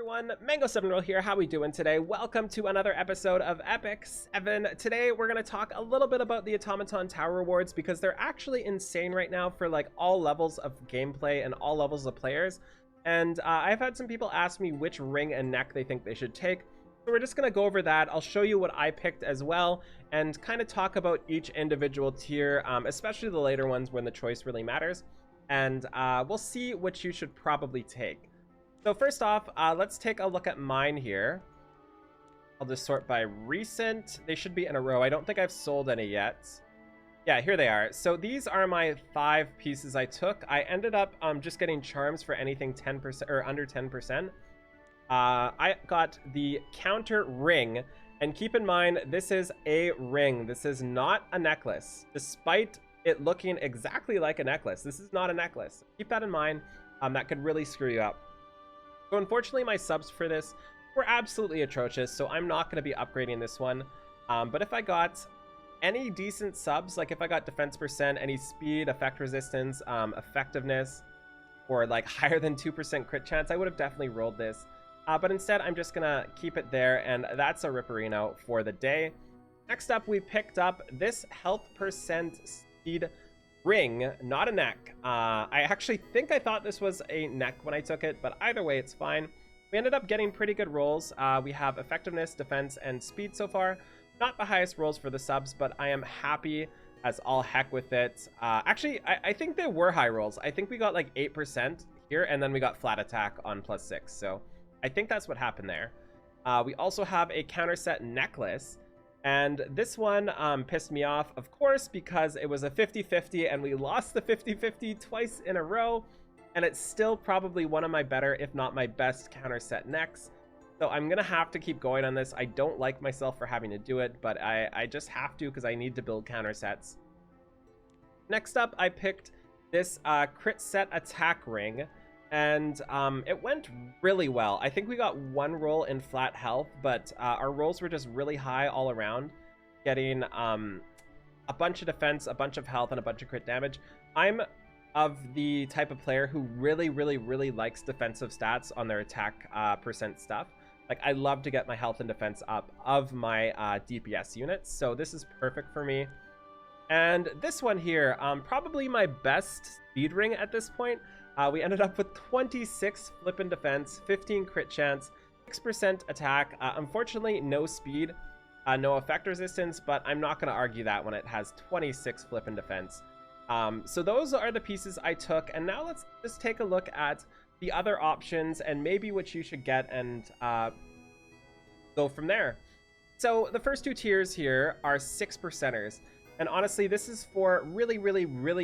everyone, Mango7Roll here. How we doing today? Welcome to another episode of Epic 7. Today we're going to talk a little bit about the Automaton Tower rewards because they're actually insane right now for like all levels of gameplay and all levels of players. And I've had some people ask me which ring and neck they think they should take. So we're just going to go over that. I'll show you what I picked as well and kind of talk about each individual tier, especially the later ones when the choice really matters. And we'll see what you should probably take. So first off, let's take a look at mine here. I'll just sort by recent. They should be in a row. I don't think I've sold any yet. Yeah, here they are. So these are my 5 pieces I took. I ended up just getting charms for anything 10% or under 10%. I got the counter ring. And keep in mind, this is a ring. This is not a necklace. Despite it looking exactly like a necklace, this is not a necklace. Keep that in mind. That could really screw you up. So unfortunately, my subs for this were absolutely atrocious, so I'm not going to be upgrading this one. But if I got any decent subs, like if I got defense percent, any speed, effect resistance, effectiveness, or like higher than 2% crit chance, I would have definitely rolled this. But instead, I'm just going to keep it there, and that's a Ripperino for the day. Next up, we picked up this health percent speed ring, not a neck. I actually think I thought this was a neck when I took it, but either way, it's fine. We ended up getting pretty good rolls. We have effectiveness, defense, and speed so far. Not the highest rolls for the subs, but I am happy as all heck with it. Actually, I think they were high rolls. I think we got like 8% here, and then we got flat attack on +6. So I think that's what happened there. We also have a counter set necklace. And this one pissed me off, of course, because it was a 50-50 and we lost the 50-50 twice in a row. And it's still probably one of my better, if not my best, counter set necks. So I'm going to have to keep going on this. I don't like myself for having to do it, but I just have to because I need to build counter sets. Next up, I picked this crit set attack ring. And it went really well. I think we got 1 roll in flat health, but our rolls were just really high all around, getting a bunch of defense, a bunch of health, and a bunch of crit damage. I'm of the type of player who really likes defensive stats on their attack percent stuff. Like, I love to get my health and defense up of my DPS units, so this is perfect for me. And this one here, probably my best speed ring at this point. We ended up with 26 flippin' defense, 15 crit chance, 6% attack. Unfortunately, no speed, no effect resistance, but I'm not going to argue that when it has 26 flippin' defense. So those are the pieces I took. And now let's just take a look at the other options and maybe what you should get and go from there. So the first 2 tiers here are 6%ers. And honestly, this is for really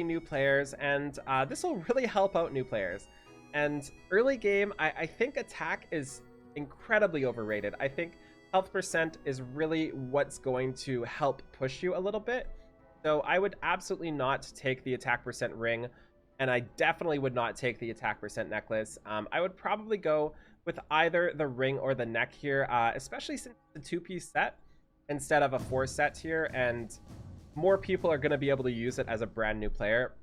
new players, and this will really help out new players. And early game, I think attack is incredibly overrated. I think health percent is really what's going to help push you a little bit. So I would absolutely not take the attack percent ring, and I definitely would not take the attack percent necklace. I would probably go with either the ring or the neck here, especially since it's a 2-piece set instead of a 4 set here, and more people are going to be able to use it as a brand new player.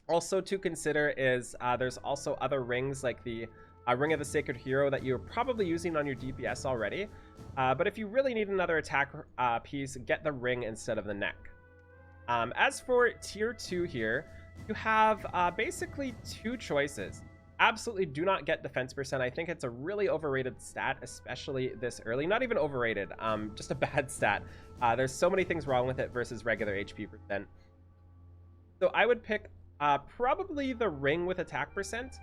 Also to consider is there's also other rings like the Ring of the Sacred Hero that you're probably using on your DPS already. But if you really need another attack piece, get the ring instead of the neck. As for tier 2 here, you have basically 2 choices. Absolutely do not get defense percent. I think it's a really overrated stat, especially this early. Not even overrated, just a bad stat. There's so many things wrong with it versus regular HP percent. So I would pick probably the ring with attack percent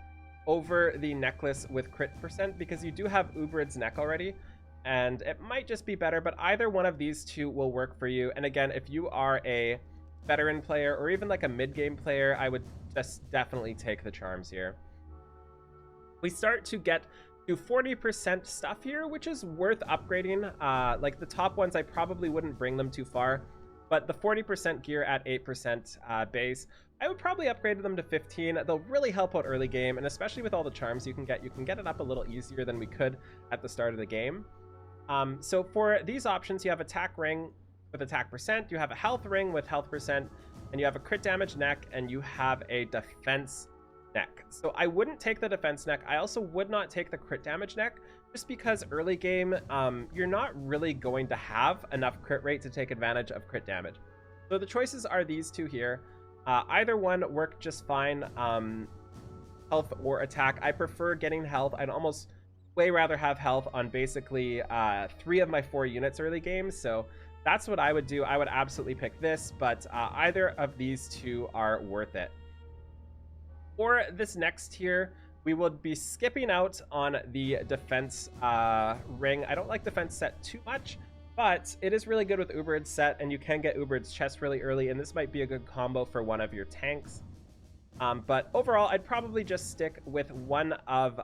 over the necklace with crit percent because you do have Ubrid's neck already, and it might just be better, but either one of these 2 will work for you. And again, if you are a veteran player or even like a mid-game player, I would just definitely take the charms here. We start to get to 40% stuff here, which is worth upgrading. Like the top ones, I probably wouldn't bring them too far, but the 40% gear at 8% base, I would probably upgrade them to 15. They'll really help out early game, and especially with all the charms you can get it up a little easier than we could at the start of the game. So for these options, you have attack ring with attack percent, you have a health ring with health percent, and you have a crit damage neck, and you have a defense neck. So I wouldn't take the defense neck. I also would not take the crit damage neck, just because early game, you're not really going to have enough crit rate to take advantage of crit damage. So the choices are these two here. Either one work just fine, health or attack. I prefer getting health. I'd almost way rather have health on basically 3 of my 4 units early game, so that's what I would do. I would absolutely pick this, but either of these two are worth it. For this next tier, we will be skipping out on the defense ring. I don't like defense set too much, but it is really good with Uberid's set, and you can get Uberid's chest really early, and this might be a good combo for one of your tanks. But overall, I'd probably just stick with one of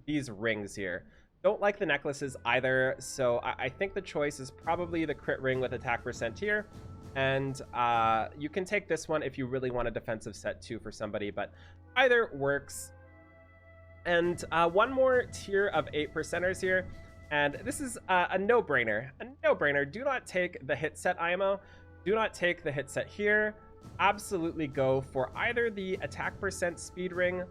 these rings here. Don't like the necklaces either, so I think the choice is probably the crit ring with attack percent here. And you can take this one if you really want a defensive set too for somebody, but either works. And one more tier of 8%ers here, and this is a no-brainer. A no-brainer. Do not take the hit set IMO. Do not take the hit set here. Absolutely go for either the attack percent speed ring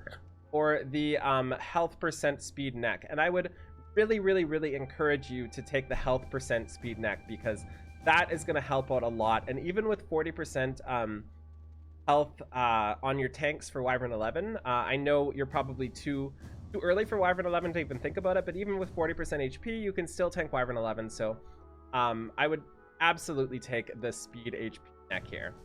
or the health percent speed neck. And I would really encourage you to take the health percent speed neck, because that is going to help out a lot. And even with 40% health on your tanks for Wyvern 11, I know you're probably too early for Wyvern 11 to even think about it, but even with 40% HP, you can still tank Wyvern 11. So I would absolutely take the speed HP neck here.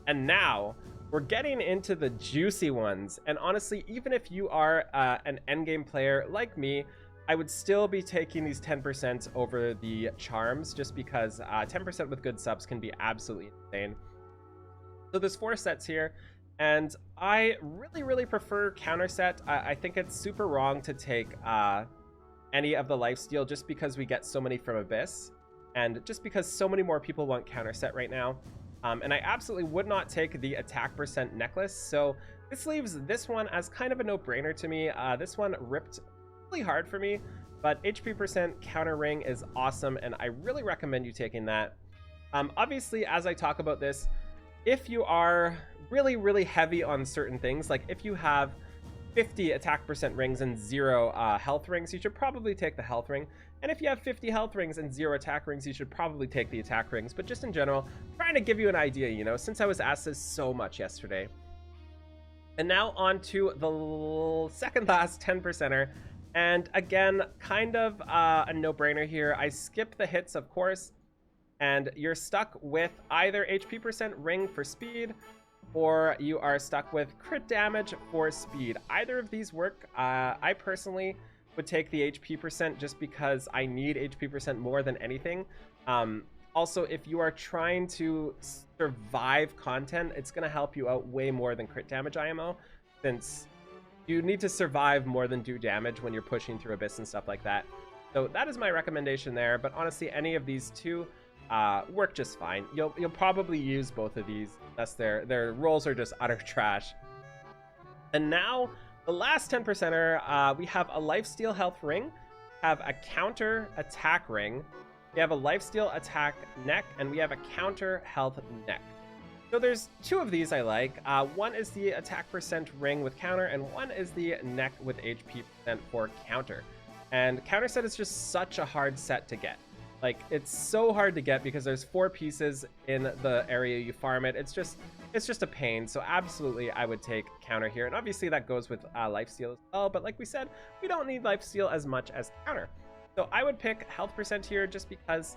And now we're getting into the juicy ones. And honestly, even if you are an endgame player like me, I would still be taking these 10% over the charms, just because 10% with good subs can be absolutely insane. So there's 4 sets here, and I really prefer counter set. I think it's super wrong to take any of the lifesteal just because we get so many from Abyss, and just because so many more people want counter set right now. And I absolutely would not take the attack percent necklace, so this leaves this one as kind of a no-brainer to me. This one ripped really hard for me, but HP percent counter ring is awesome, and I really recommend you taking that. Obviously, as I talk about this, if you are really heavy on certain things, like if you have 50 attack percent rings and 0 health rings, you should probably take the health ring. And if you have 50 health rings and 0 attack rings, you should probably take the attack rings. But just in general, trying to give you an idea, you know, since I was asked this so much yesterday. And now on to the second last 10%er. And again, kind of a no-brainer here. I skip the hits, of course, and you're stuck with either HP percent ring for speed, or you are stuck with crit damage for speed. Either of these work. I personally would take the HP percent just because I need HP percent more than anything. Also, if you are trying to survive content, it's going to help you out way more than crit damage IMO, since you need to survive more than do damage when you're pushing through Abyss and stuff like that. So that is my recommendation there, but honestly, any of these two work just fine. You'll probably use both of these, thus their rolls are just utter trash. And now, the last 10%er, we have a lifesteal health ring, have a counter attack ring, we have a lifesteal attack neck, and we have a counter health neck. So there's 2 of these I like. One is the attack percent ring with counter, and one is the neck with HP percent for counter. And counter set is just such a hard set to get. Like, it's so hard to get because there's 4 pieces in the area you farm it. It's just a pain. So absolutely, I would take counter here. And obviously that goes with lifesteal as well. But like we said, we don't need lifesteal as much as counter. So I would pick health percent here just because,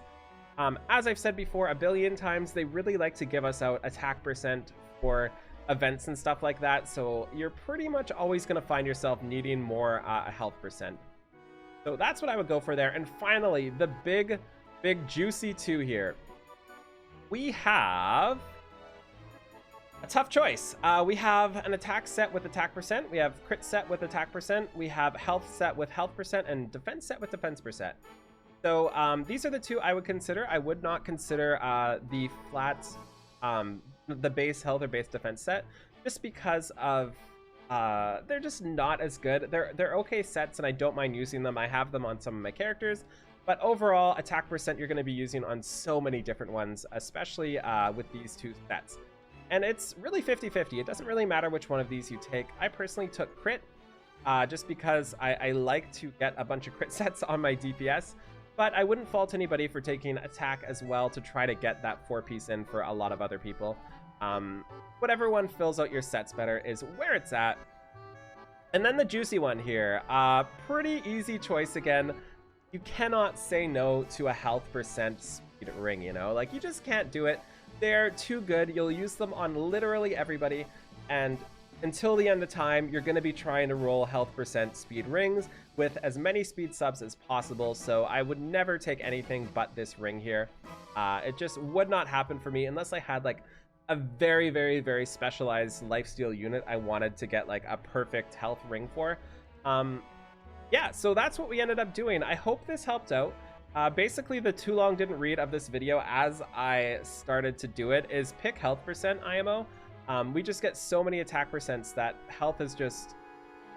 as I've said before a billion times, they really like to give us out attack percent for events and stuff like that. So you're pretty much always going to find yourself needing more health percent. So that's what I would go for there. And finally, the big juicy 2 here. We have a tough choice. We have an attack set with attack percent. We have crit set with attack percent. We have health set with health percent, and defense set with defense percent. So these are the 2 I would consider. I would not consider the flat, the base health or base defense set, just because of they're just not as good. They're okay sets, and I don't mind using them. I have them on some of my characters, but overall, attack percent you're going to be using on so many different ones, especially with these 2 sets. And it's really 50-50. It doesn't really matter which one of these you take. I personally took crit, just because I like to get a bunch of crit sets on my DPS. But I wouldn't fault anybody for taking attack as well to try to get that 4-piece in for a lot of other people. Whatever one fills out your sets better is where it's at. And then the juicy one here. Pretty easy choice again. You cannot say no to a health percent speed ring, you know? Like, you just can't do it. They're too good. You'll use them on literally everybody. And until the end of time, you're going to be trying to roll health percent speed rings with as many speed subs as possible. So I would never take anything but this ring here. It just would not happen for me unless I had like a very, very, very specialized lifesteal unit I wanted to get like a perfect health ring for. Yeah, so that's what we ended up doing. I hope this helped out. Basically, the too long didn't read of this video as I started to do it is pick health percent IMO. We just get so many attack percents that health is just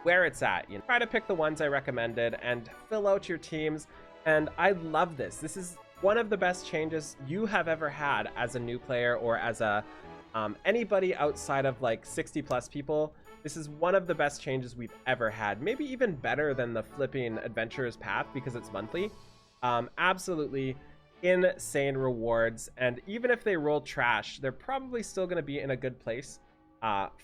where it's at. You know, try to pick the ones I recommended and fill out your teams. And I love this. This is one of the best changes you have ever had as a new player or as a anybody outside of like 60 plus people. This is one of the best changes we've ever had. Maybe even better than the flipping Adventurer's Path because it's monthly. Absolutely insane rewards, and even if they roll trash, they're probably still going to be in a good place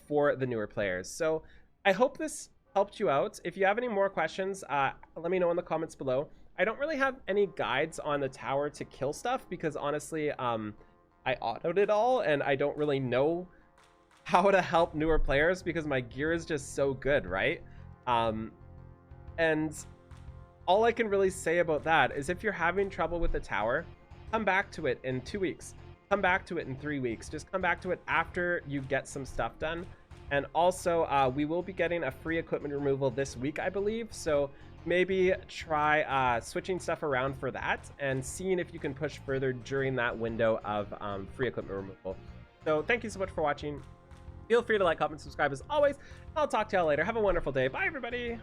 for the newer players. So I hope this helped you out. If you have any more questions, let me know in the comments below. I don't really have any guides on the tower to kill stuff because honestly, I autoed it all and I don't really know how to help newer players because my gear is just so good, right? And all I can really say about that is if you're having trouble with the tower, come back to it in 2 weeks. Come back to it in 3 weeks. Just come back to it after you get some stuff done. And also, we will be getting a free equipment removal this week, I believe. So maybe try switching stuff around for that and seeing if you can push further during that window of free equipment removal. So thank you so much for watching. Feel free to like, comment, subscribe as always. I'll talk to y'all later. Have a wonderful day. Bye, everybody.